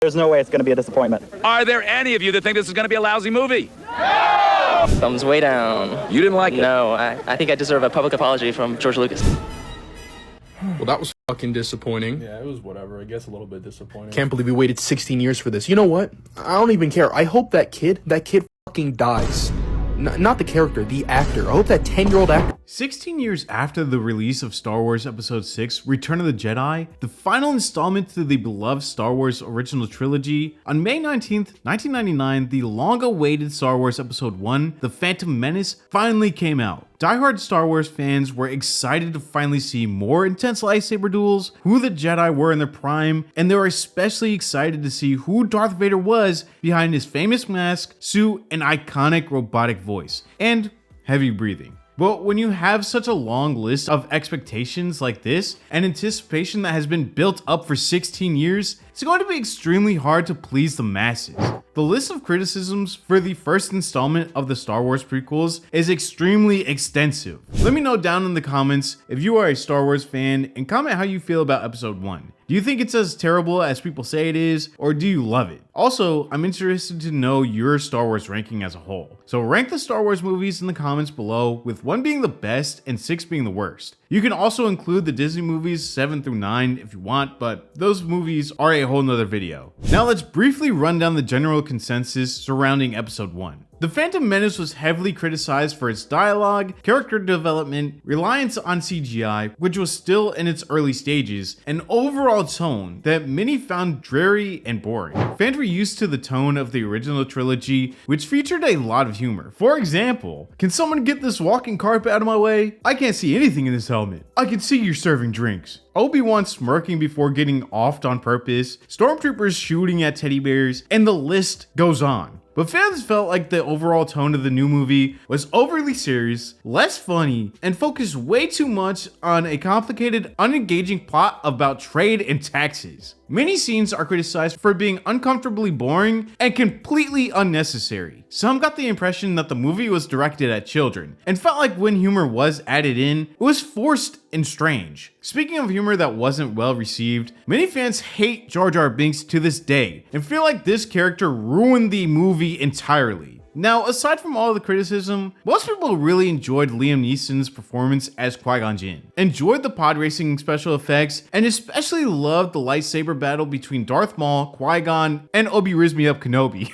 There's no way it's going to be a disappointment. Are there any of you that think this is going to be a lousy movie? Thumbs way down. You didn't like it? No, I think I deserve a public apology from George Lucas. Well, that was fucking disappointing. Yeah, it was whatever. I guess a little bit disappointing. Can't believe we waited 16 years for this. You know what? I don't even care. I hope that kid fucking dies. Not the character, the actor. I hope that 10-year-old actor. 16 years after the release of Star Wars Episode 6, Return of the Jedi, the final installment to the beloved Star Wars original trilogy, on May 19th, 1999, the long-awaited Star Wars Episode 1, The Phantom Menace, finally came out. Die-hard Star Wars fans were excited to finally see more intense lightsaber duels, who the Jedi were in their prime, and they were especially excited to see who Darth Vader was behind his famous mask, suit, and iconic robotic voice, and heavy breathing. But when you have such a long list of expectations like this, and anticipation that has been built up for 16 years, it's going to be extremely hard to please the masses. The list of criticisms for the first installment of the Star Wars prequels is extremely extensive. Let me know down in the comments if you are a Star Wars fan, and comment how you feel about Episode 1. Do you think it's as terrible as people say it is, or do you love it? Also, I'm interested to know your Star Wars ranking as a whole. So rank the Star Wars movies in the comments below, with 1 being the best and 6 being the worst. You can also include the Disney movies 7 through 9 if you want, but those movies are a whole nother video. Now let's briefly run down the general consensus surrounding Episode 1. The Phantom Menace was heavily criticized for its dialogue, character development, reliance on CGI, which was still in its early stages, and overall tone that many found dreary and boring. Fans were used to the tone of the original trilogy, which featured a lot of humor. For example, can someone get this walking carpet out of my way? I can't see anything in this helmet. I can see you're serving drinks. Obi-Wan smirking before getting offed on purpose, stormtroopers shooting at teddy bears, and the list goes on. But fans felt like the overall tone of the new movie was overly serious, less funny, and focused way too much on a complicated, unengaging plot about trade and taxes. Many scenes are criticized for being uncomfortably boring and completely unnecessary. Some got the impression that the movie was directed at children, and felt like when humor was added in, it was forced and strange. Speaking of humor that wasn't well received, many fans hate Jar Jar Binks to this day, and feel like this character ruined the movie entirely. Now, aside from all the criticism, most people really enjoyed Liam Neeson's performance as Qui-Gon Jinn, enjoyed the pod racing special effects, and especially loved the lightsaber battle between Darth Maul, Qui-Gon, and Obi-Rizmi-Up Kenobi.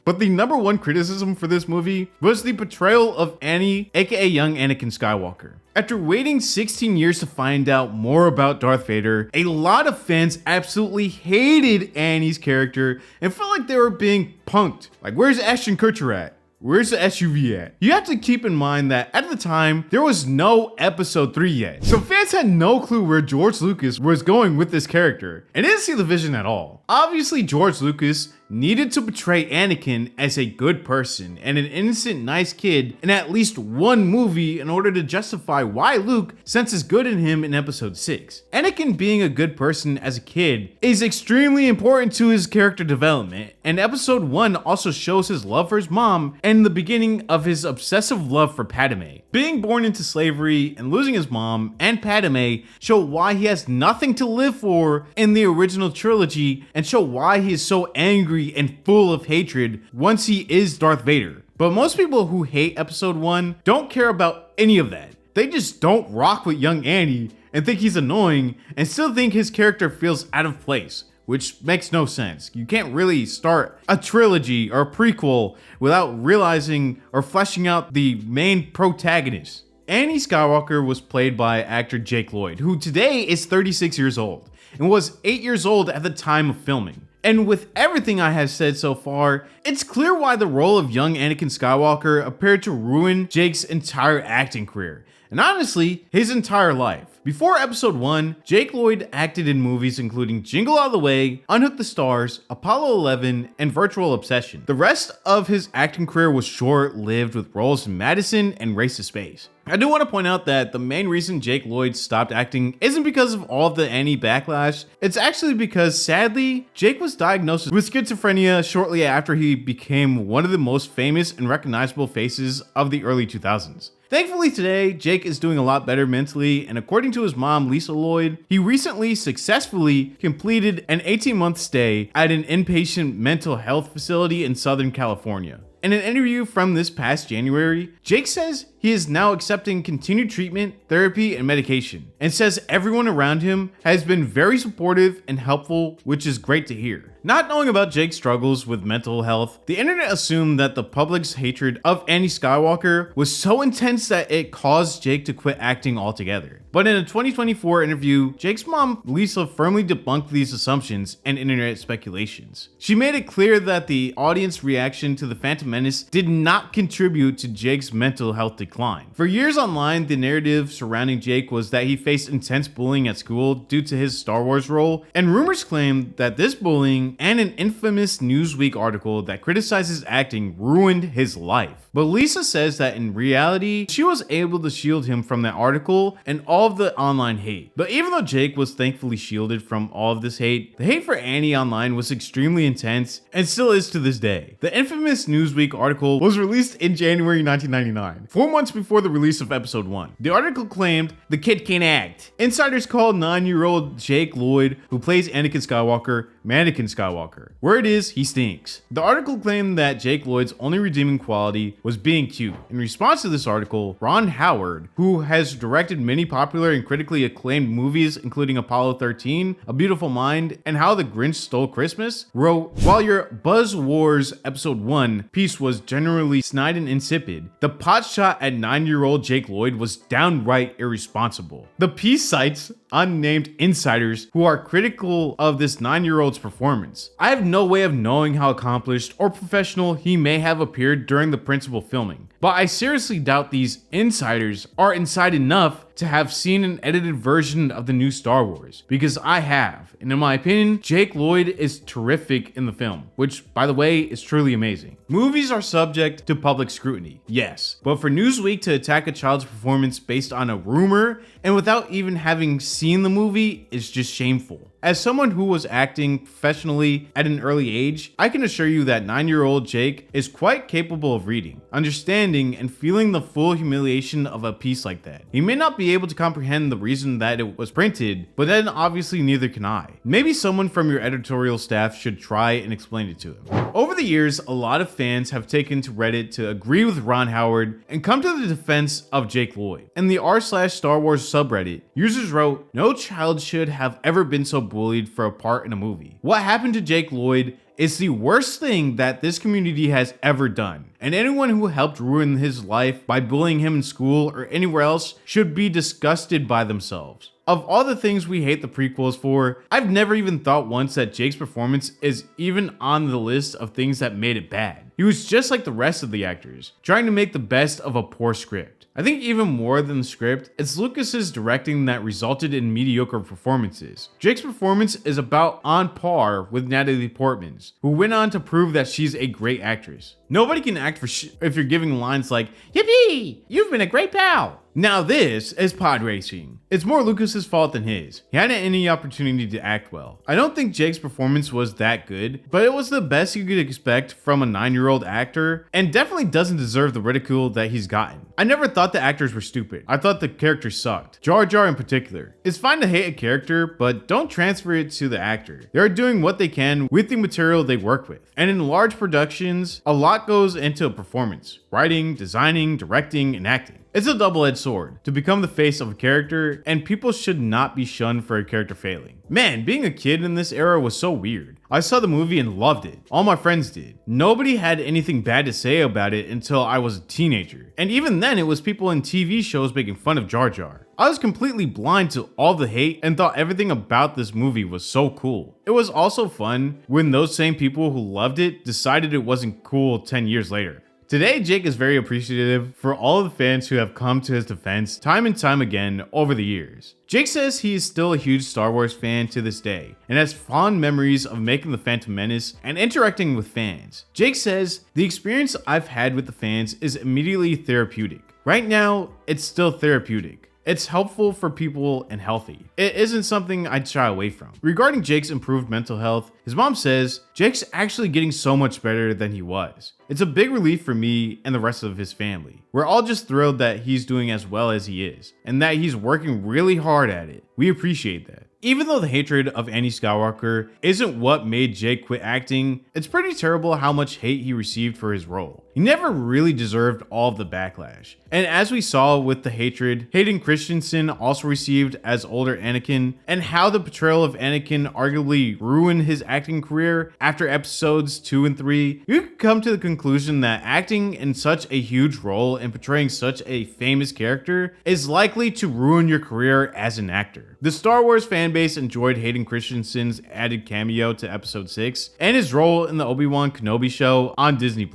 But the number one criticism for this movie was the portrayal of Annie, aka young Anakin Skywalker. After waiting 16 years to find out more about Darth Vader, a lot of fans absolutely hated Annie's character and felt like they were being punked. Like, where's Ashton Kutcher at? Where's the SUV at? You have to keep in mind that at the time, there was no Episode 3 yet. So fans had no clue where George Lucas was going with this character, and didn't see the vision at all. Obviously, George Lucas needed to portray Anakin as a good person and an innocent, nice kid in at least one movie in order to justify why Luke senses good in him in Episode 6. Anakin being a good person as a kid is extremely important to his character development, and Episode 1 also shows his love for his mom and the beginning of his obsessive love for Padme. Being born into slavery and losing his mom and Padme show why he has nothing to live for in the original trilogy, and show why he is so angry and full of hatred once he is Darth Vader. But most people who hate Episode 1 don't care about any of that. They just don't rock with young Annie and think he's annoying, and still think his character feels out of place, which makes no sense. You can't really start a trilogy or a prequel without realizing or fleshing out the main protagonist. Annie Skywalker was played by actor Jake Lloyd, who today is 36 years old and was 8 years old at the time of filming. And with everything I have said so far, it's clear why the role of young Anakin Skywalker appeared to ruin Jake's entire acting career, and honestly, his entire life. Before Episode 1, Jake Lloyd acted in movies including Jingle All the Way, Unhook the Stars, Apollo 11, and Virtual Obsession. The rest of his acting career was short-lived with roles in Madison and Race to Space. I do want to point out that the main reason Jake Lloyd stopped acting isn't because of all of the Annie backlash. It's actually because, sadly, Jake was diagnosed with schizophrenia shortly after he became one of the most famous and recognizable faces of the early 2000s. Thankfully today, Jake is doing a lot better mentally, and according to his mom, Lisa Lloyd, he recently successfully completed an 18-month stay at an inpatient mental health facility in Southern California. In an interview from this past January, Jake says he is now accepting continued treatment, therapy, and medication, and says everyone around him has been very supportive and helpful, which is great to hear. Not knowing about Jake's struggles with mental health, the internet assumed that the public's hatred of Anakin Skywalker was so intense that it caused Jake to quit acting altogether. But in a 2024 interview, Jake's mom, Lisa, firmly debunked these assumptions and internet speculations. She made it clear that the audience reaction to The Phantom Menace did not contribute to Jake's mental health decline. For years online, the narrative surrounding Jake was that he faced intense bullying at school due to his Star Wars role, and rumors claimed that this bullying and an infamous Newsweek article that criticizes acting ruined his life. But Lisa says that in reality, she was able to shield him from that article and all of the online hate. But even though Jake was thankfully shielded from all of this hate, the hate for Annie online was extremely intense and still is to this day. The infamous Newsweek article was released in January 1999, 4 months before the release of episode 1. The article claimed the kid can't act. Insiders called 9-year-old Jake Lloyd, who plays Anakin Skywalker, Anikan Skywalker. Word is, he stinks. The article claimed that Jake Lloyd's only redeeming quality was being cute. In response to this article, Ron Howard, who has directed many popular and critically acclaimed movies including Apollo 13, A Beautiful Mind, and How the Grinch Stole Christmas, wrote, "While your Buzz Wars Episode 1 piece was generally snide and insipid, the pot shot at 9-year-old Jake Lloyd was downright irresponsible." The piece cites unnamed insiders who are critical of this 9-year-old's performance. I have no way of knowing how accomplished or professional he may have appeared during the principal filming, but I seriously doubt these insiders are inside enough to have seen an edited version of the new Star Wars, because I have, and in my opinion, Jake Lloyd is terrific in the film, which, by the way, is truly amazing. Movies are subject to public scrutiny, yes, but for Newsweek to attack a child's performance based on a rumor and without even having seen the movie is just shameful. As someone who was acting professionally at an early age, I can assure you that 9-year-old Jake is quite capable of reading, understanding, and feeling the full humiliation of a piece like that. He may not be able to comprehend the reason that it was printed, but then obviously neither can I. Maybe someone from your editorial staff should try and explain it to him. Over the years, a lot of fans have taken to Reddit to agree with Ron Howard and come to the defense of Jake Lloyd. In the r/Star Wars subreddit, users wrote, "No child should have ever been so bullied for a part in a movie. What happened to Jake Lloyd is the worst thing that this community has ever done, and anyone who helped ruin his life by bullying him in school or anywhere else should be disgusted by themselves." Of all the things we hate the prequels for, I've never even thought once that Jake's performance is even on the list of things that made it bad. He was just like the rest of the actors, trying to make the best of a poor script. I think even more than the script, it's Lucas's directing that resulted in mediocre performances. Jake's performance is about on par with Natalie Portman's, who went on to prove that she's a great actress. Nobody can act for if you're giving lines like, "Yippee! You've been a great pal." Now this is pod racing. It's more Lucas's fault than his. He hadn't any opportunity to act well. I don't think Jake's performance was that good, but it was the best you could expect from a 9-year-old actor, and definitely doesn't deserve the ridicule that he's gotten. I never thought the actors were stupid. I thought the characters sucked. Jar Jar in particular. It's fine to hate a character, but don't transfer it to the actor. They are doing what they can with the material they work with. And in large productions, a lot goes into a performance. Writing, designing, directing, and acting. It's a double-edged sword to become the face of a character, and people should not be shunned for a character failing. Man, being a kid in this era was so weird. I saw the movie and loved it. All my friends did. Nobody had anything bad to say about it until I was a teenager. And even then, it was people in TV shows making fun of Jar Jar. I was completely blind to all the hate and thought everything about this movie was so cool. It was also fun when those same people who loved it decided it wasn't cool 10 years later. Today, Jake is very appreciative for all of the fans who have come to his defense time and time again over the years. Jake says he is still a huge Star Wars fan to this day and has fond memories of making The Phantom Menace and interacting with fans. Jake says, "The experience I've had with the fans is immediately therapeutic. Right now, it's still therapeutic. It's helpful for people and healthy. It isn't something I'd shy away from." Regarding Jake's improved mental health, his mom says, "Jake's actually getting so much better than he was. It's a big relief for me and the rest of his family. We're all just thrilled that he's doing as well as he is, and that he's working really hard at it. We appreciate that. Even though the hatred of Anakin Skywalker isn't what made Jake quit acting, it's pretty terrible how much hate he received for his role. He never really deserved all of the backlash. And as we saw with the hatred Hayden Christensen also received as older Anakin, and how the portrayal of Anakin arguably ruined his acting career after episodes 2 and 3, you can come to the conclusion that acting in such a huge role and portraying such a famous character is likely to ruin your career as an actor. The Star Wars fanbase enjoyed Hayden Christensen's added cameo to episode 6 and his role in the Obi-Wan Kenobi show on Disney+.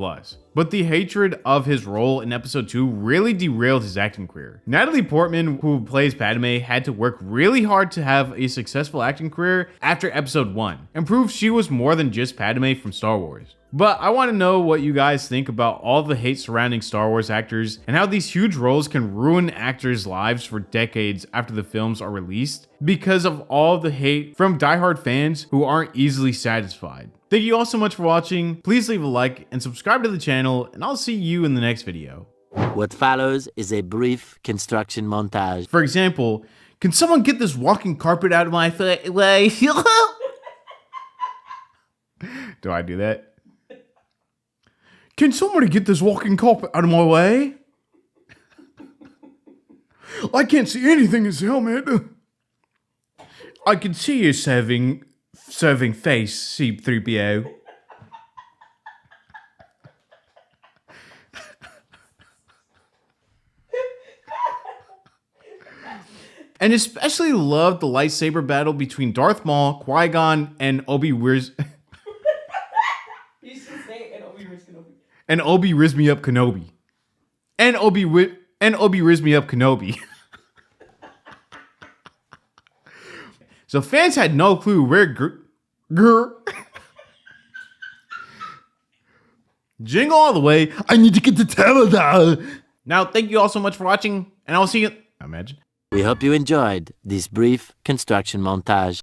But the hatred of his role in episode 2 really derailed his acting career. Natalie Portman, who plays Padme, had to work really hard to have a successful acting career after episode 1 and prove she was more than just Padme from Star Wars. But I want to know what you guys think about all the hate surrounding Star Wars actors and how these huge roles can ruin actors' lives for decades after the films are released because of all the hate from diehard fans who aren't easily satisfied. Thank you all so much for watching. Please leave a like and subscribe to the channel, and I'll see you in the next video. What follows is a brief construction montage. For example, can someone get this walking carpet out of my way? Do I do that? Can somebody get this walking carpet out of my way? I can't see anything in this helmet. I can see your serving face, C-3PO. And especially loved the lightsaber battle between Darth Maul, Qui-Gon, and Obi-Wan. And Obi Riz Me Up Kenobi. And Obi Riz Me Up Kenobi. So fans had no clue where Jingle all the way. I need to get the tower down. Now, thank you all so much for watching, and I'll see you. Imagine. We hope you enjoyed this brief construction montage.